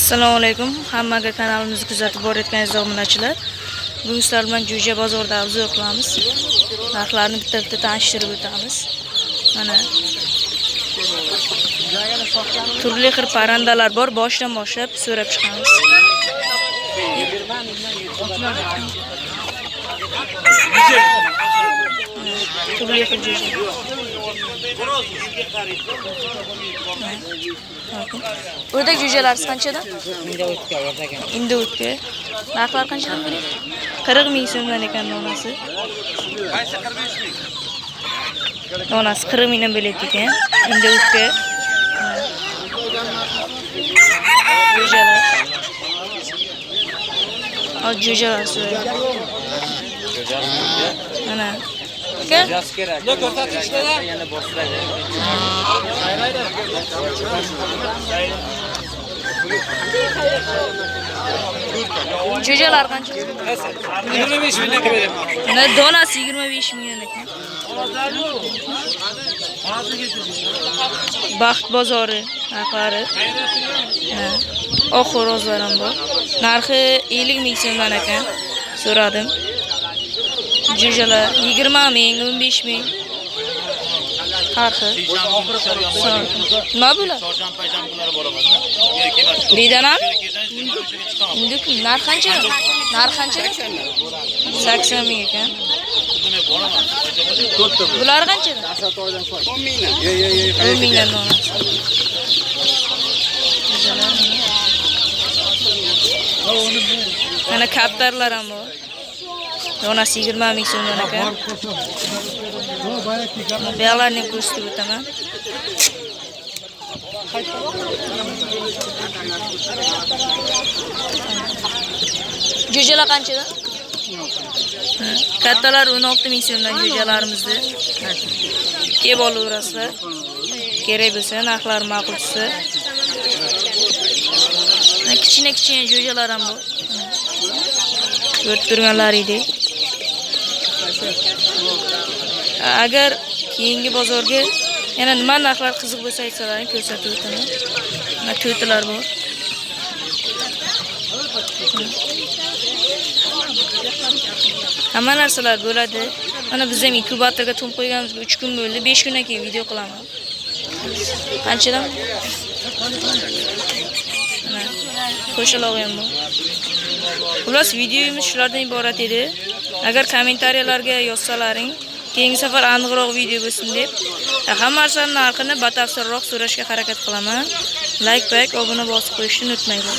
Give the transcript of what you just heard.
Assalomu alaykum. Hammaga kanalimizni kuzatib borayotganingiz obunachilar. Bugun sizlar bilan Jo'ja bozorida obzor qilamiz. Narxlarni bitta-bitta tanishtirib o'tamiz. Mana turli xil parandalar bor. Boshdan boshlab so'rab chiqamiz. Turli xil jo'ja. O'rdak jo'jalar qanchadan? Endi o'tga. Narxlar qanchadan bo'lyapti? 40 ming so'mdan ekan donasi. Donasi 40 mingdan bo'lyapti ekan. Endi o'tga. Jo'jalar. Hozir jo'jalar so'raydi. Mana. Jaz kerak. Ne ko'rsatishlar? Yana boshlaydi. Jo'jalar qancha? 25 mingdan beraman. Mana donasi 25 mingdan ekan. Baxt bozori narxlari. Oq xo'rozlar ham bor. Narxi 50 ming so'mdan ekan. So'radim. Jo'jalar 20 ming, 15 ming. Har xil. Nima bo'ladi? Bedanami? Induk narx qancha? Narx qancha? 80 ming ekan. Bular qancha? 10 mingdan. 10 mingdan donasi. Mana kaptarlar ham bor. Donasi 20 ming so'mdan ekan. Bularni ko'rsatib o'taman. Jo'jalar qanchadan? Kattalar 16 ming so'mdan jo'jalarimizni. Kelib olaverasizlar. Kerak bo'lsa, narxlar ma'qul tushsa. Kichkina jo'jalar ham bor. Ko'rib turganlaringdek. Agar keyingi bozorga yana nima narxlar qiziq bo'lsa aytsalaring ko'rsatib o'taman. Mana to'tilar bor. Hamma narsalar bo'ladi. Mana biz ham inkubatorga to'm qo'yganimizga 3 kun bo'ldi. 5 kundan keyin video qilaman. Qanchadan? Mana qo'shaloq ham bor. Xullas videomiz shulardan iborat edi. Agar kommentariyalarga yozsalaring, keyingi safar aniqroq video bo'lsin deb, hamma narsaning narxini batafsilroq so'rashga harakat qilaman. Like, obuna bosib qo'yishni unutmanglar.